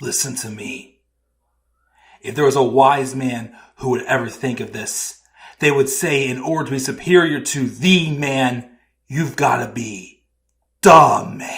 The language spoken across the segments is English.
Listen to me. If there was a wise man who would ever think of this, they would say in order to be superior to the man, you've got to be the man.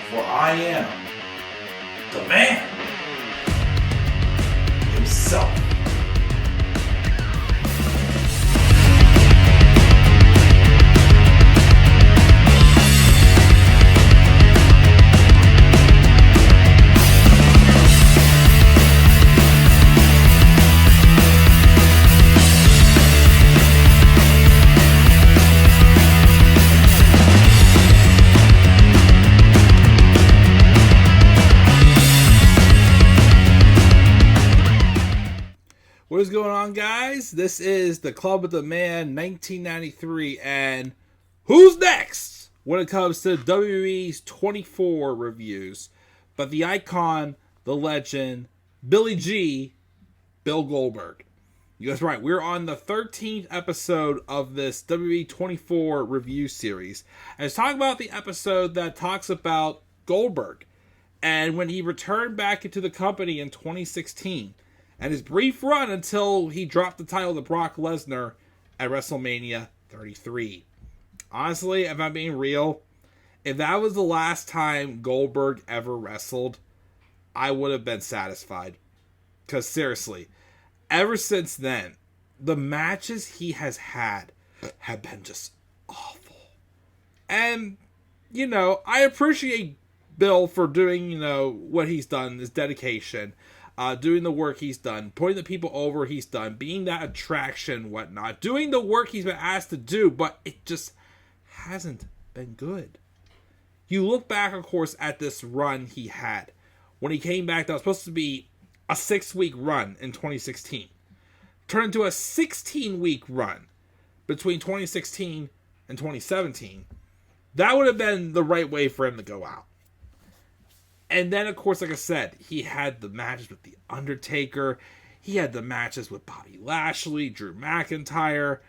For I am the man himself. What is going on, guys? This is the Club with the Man 1993, and who's next when it comes to WWE's 24 reviews? But the icon, the legend, Billy G, Bill Goldberg. You guys are right. We're on the 13th episode of this WWE 24 review series. And it's talking about the episode that talks about Goldberg and when he returned back into the company in 2016. And his brief run until he dropped the title to Brock Lesnar at WrestleMania 33. Honestly, if I'm being real, if that was the last time Goldberg ever wrestled, I would have been satisfied. Because seriously, ever since then, the matches he has had have been just awful. And, I appreciate Bill for doing, what he's done, his dedication. Doing the work he's done, putting the people over he's done, being that attraction, whatnot, doing the work he's been asked to do, but it just hasn't been good. You look back, of course, at this run he had. When he came back, that was supposed to be a 6-week run in 2016. Turned into a 16-week run between 2016 and 2017. That would have been the right way for him to go out. And then, of course, like I said, he had the matches with The Undertaker. He had the matches with Bobby Lashley, Drew McIntyre,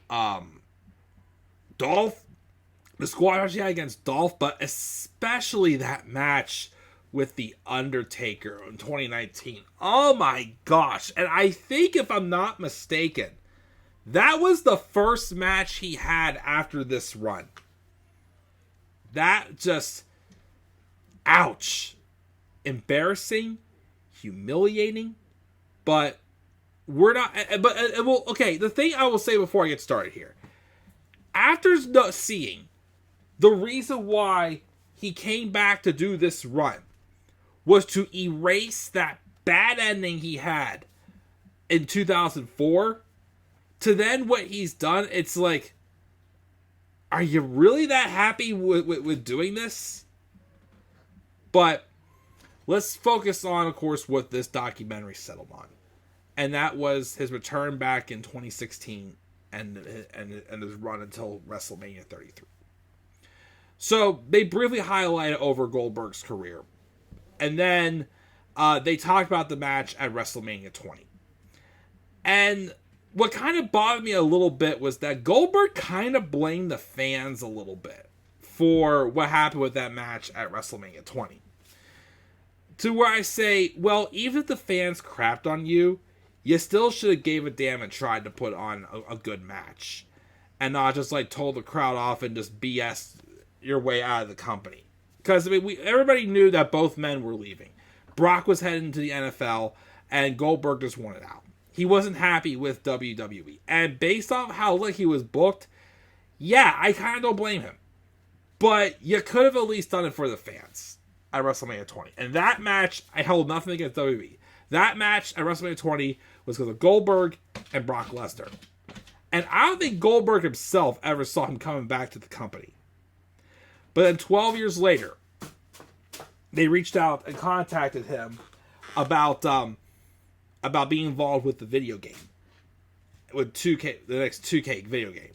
Dolph. The squad match he had against Dolph, but especially that match with The Undertaker in 2019. Oh my gosh. And I think, if I'm not mistaken, that was the first match he had after this run. That just... ouch. Embarrassing, humiliating, but we're not, well, okay, the thing I will say before I get started here, after seeing the reason why he came back to do this run was to erase that bad ending he had in 2004, to then what he's done, it's like, are you really that happy with doing this? But let's focus on, of course, what this documentary settled on. And that was his return back in 2016 and his run until WrestleMania 33. So they briefly highlighted over Goldberg's career. And then they talked about the match at WrestleMania 20. And what kind of bothered me a little bit was that Goldberg kind of blamed the fans a little bit for what happened with that match at WrestleMania 20. To where I say, well, even if the fans crapped on you, you still should have gave a damn and tried to put on a good match. And not just told the crowd off and just BS your way out of the company. Because, everybody knew that both men were leaving. Brock was heading to the NFL, and Goldberg just wanted out. He wasn't happy with WWE. And based off how he was booked, yeah, I kind of don't blame him. But you could have at least done it for the fans at WrestleMania 20. And that match, I held nothing against WWE. That match at WrestleMania 20 was because of Goldberg and Brock Lesnar. And I don't think Goldberg himself ever saw him coming back to the company. But then 12 years later, they reached out and contacted him about being involved with the video game. With 2K, the next 2K video game.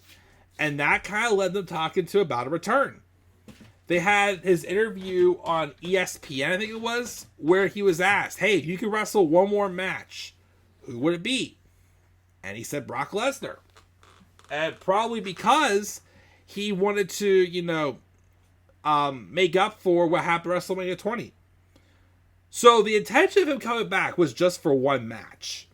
And that kind of led them talking to about a return. They had his interview on ESPN, I think it was, where he was asked, hey, if you could wrestle one more match, who would it be? And he said Brock Lesnar. And probably because he wanted to, make up for what happened at WrestleMania 20. So the intention of him coming back was just for one match.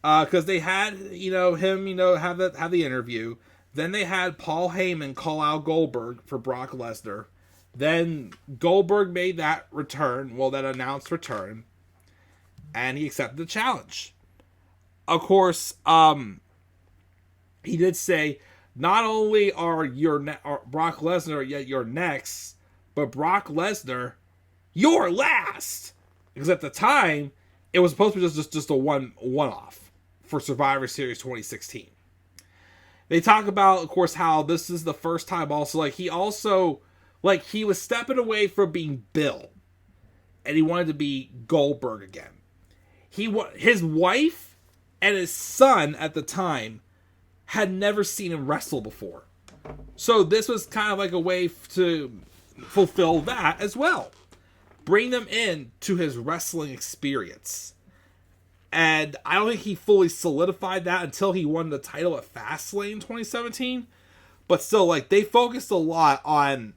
Because they had, him, have the interview. Then they had Paul Heyman call out Goldberg for Brock Lesnar. Then Goldberg made that announced return. And he accepted the challenge. Of course, he did say, not only are Brock Lesnar yet you're next, but Brock Lesnar, you're last. Because at the time, it was supposed to be just a one-off for Survivor Series 2016. They talk about, of course, how this is the first time also, he was stepping away from being Bill. And he wanted to be Goldberg again. His wife and his son at the time had never seen him wrestle before. So this was kind of like a way to fulfill that as well. Bring them in to his wrestling experience. And I don't think he fully solidified that until he won the title at Fastlane 2017. But still, they focused a lot on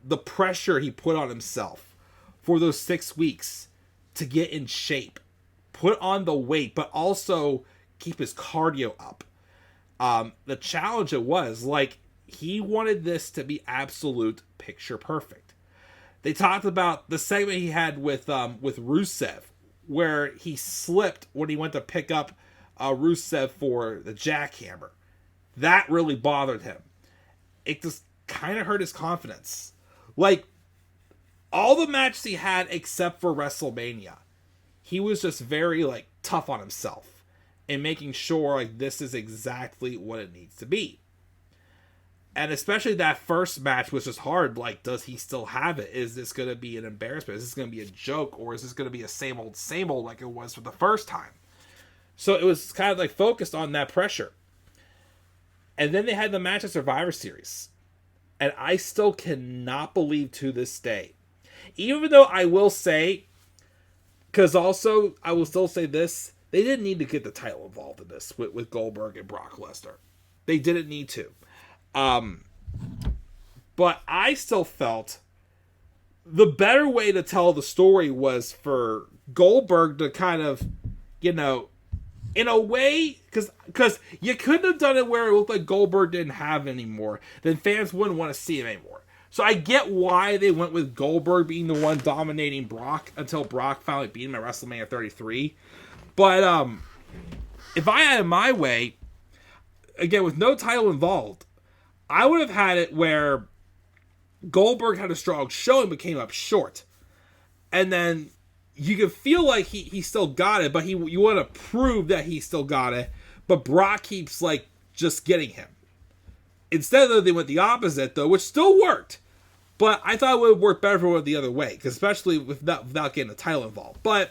the pressure he put on himself for those 6 weeks to get in shape. Put on the weight, but also keep his cardio up. The challenge it was, he wanted this to be absolute picture perfect. They talked about the segment he had with Rusev, where he slipped when he went to pick up Rusev for the jackhammer. That really bothered him. It just kind of hurt his confidence. All the matches he had except for WrestleMania, he was just very, tough on himself and making sure, this is exactly what it needs to be. And especially that first match was just hard. Does he still have it? Is this going to be an embarrassment? Is this going to be a joke? Or is this going to be a same old like it was for the first time? So it was kind of focused on that pressure. And then they had the match at Survivor Series. And I still cannot believe to this day. Even though I will say, because also I will still say this, they didn't need to get the title involved in this with Goldberg and Brock Lesnar. They didn't need to. But I still felt the better way to tell the story was for Goldberg to kind of, in a way, because you couldn't have done it where it looked like Goldberg didn't have anymore. Then fans wouldn't want to see him anymore. So I get why they went with Goldberg being the one dominating Brock until Brock finally beat him at WrestleMania 33. But if I had it my way, again, with no title involved, I would have had it where Goldberg had a strong showing but came up short. And then you could feel like he still got it, but you want to prove that he still got it. But Brock keeps just getting him. Instead, though, they went the opposite, though, which still worked. But I thought it would work better if it went the other way, because especially without getting the title involved. But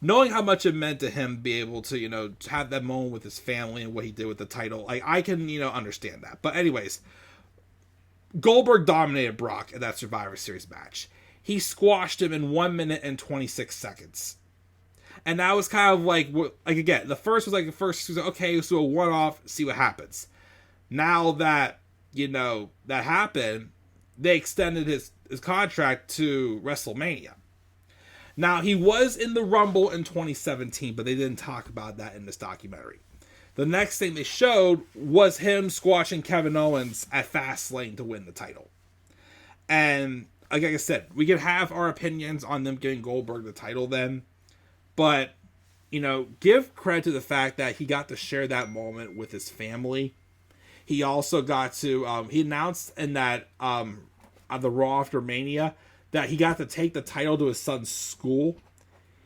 knowing how much it meant to him be able to, have that moment with his family and what he did with the title, I can, understand that. But anyways, Goldberg dominated Brock in that Survivor Series match. He squashed him in 1 minute and 26 seconds. And that was kind of again, the first was okay, let's do a one-off, see what happens. Now that, that happened, they extended his contract to WrestleMania. Now, he was in the Rumble in 2017, but they didn't talk about that in this documentary. The next thing they showed was him squashing Kevin Owens at Fastlane to win the title. And, like I said, we could have our opinions on them giving Goldberg the title then. But, give credit to the fact that he got to share that moment with his family. He also got to, he announced in that, on the Raw after Mania, that he got to take the title to his son's school.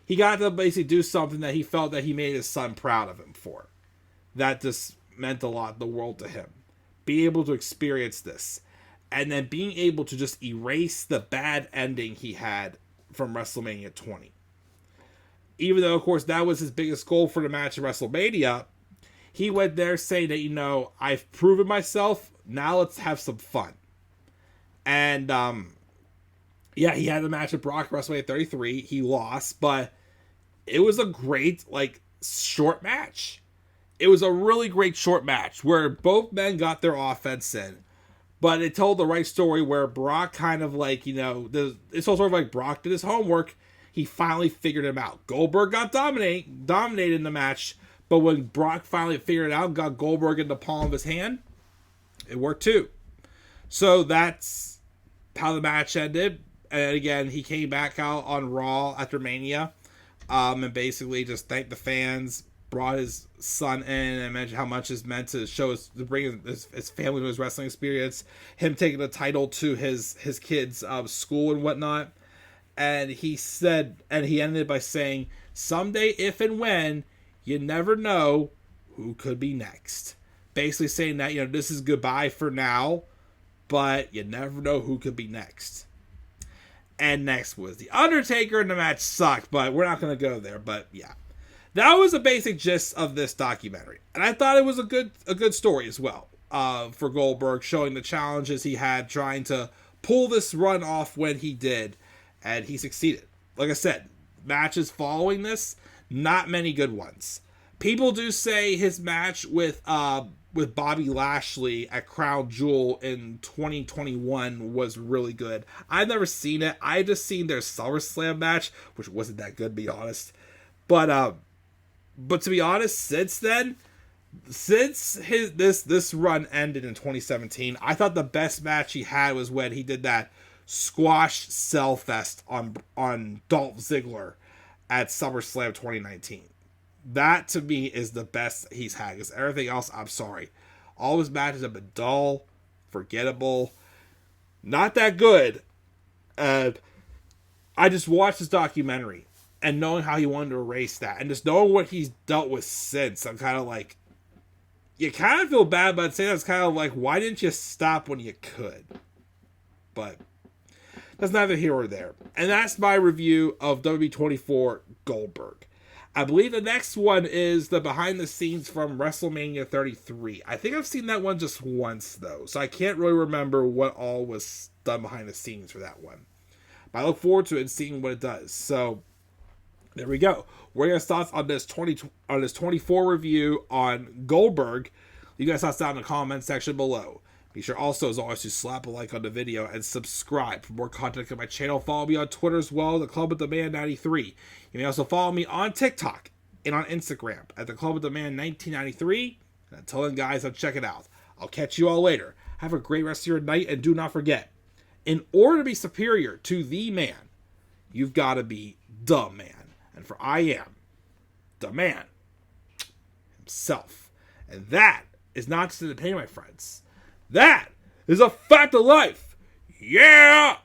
He got to basically do something that he felt that he made his son proud of him for. That just meant a lot, the world to him. Being able to experience this. And then being able to just erase the bad ending he had from WrestleMania 20. Even though, of course, that was his biggest goal for the match at WrestleMania, he went there saying that, I've proven myself, now let's have some fun. And, yeah, he had the match with Brock at WrestleMania 33. He lost, but it was a great, short match. It was a really great short match where both men got their offense in. But it told the right story where Brock kind of like, it's all sort of like Brock did his homework. He finally figured him out. Goldberg got dominated in the match, but when Brock finally figured it out and got Goldberg in the palm of his hand, it worked too. So that's how the match ended. And again, he came back out on Raw after Mania, and basically just thanked the fans, brought his son in, and mentioned how much it's meant to to bring his family to his wrestling experience. Him taking the title to his kids' school and whatnot. And he ended by saying, someday, if and when, you never know who could be next. Basically saying that, this is goodbye for now, but you never know who could be next. And next was The Undertaker, and the match sucked, but we're not going to go there. But yeah, that was the basic gist of this documentary. And I thought it was a good story as well, for Goldberg, showing the challenges he had trying to pull this run off when he did. And he succeeded. Like I said, matches following this, not many good ones. People do say his match with Bobby Lashley at Crown Jewel in 2021 was really good. I've never seen it. I just seen their SummerSlam match, which wasn't that good, to be honest. But to be honest, since then, since this run ended in 2017, I thought the best match he had was when he did that squash cell fest on Dolph Ziggler at SummerSlam 2019. That to me is the best he's had, because everything else, I'm sorry, all his matches have been dull, forgettable, not that good. And I just watched this documentary, and knowing how he wanted to erase that, and just knowing what he's dealt with since, I'm kind of like, you kind of feel bad, but at the same time, it's kind of like, why didn't you stop when you could? But that's neither here or there. And that's my review of WWE24 Goldberg. I believe the next one is the behind the scenes from WrestleMania 33. I think I've seen that one just once, though, so I can't really remember what all was done behind the scenes for that one. But I look forward to it and seeing what it does. So there we go. What are your thoughts on this 24 review on Goldberg? You guys thoughts down in the comment section below. Be sure also, as always, to slap a like on the video and subscribe for more content on my channel. Follow me on Twitter as well, The Club with the Man 93. You may also follow me on TikTok and on Instagram at The Club with the Man 1993. And until then, guys, I'll check it out. I'll catch you all later. Have a great rest of your night, and do not forget, in order to be superior to the man, you've got to be the man. And for I am the man himself. And that is not just an opinion, my friends. That is a fact of life. Yeah!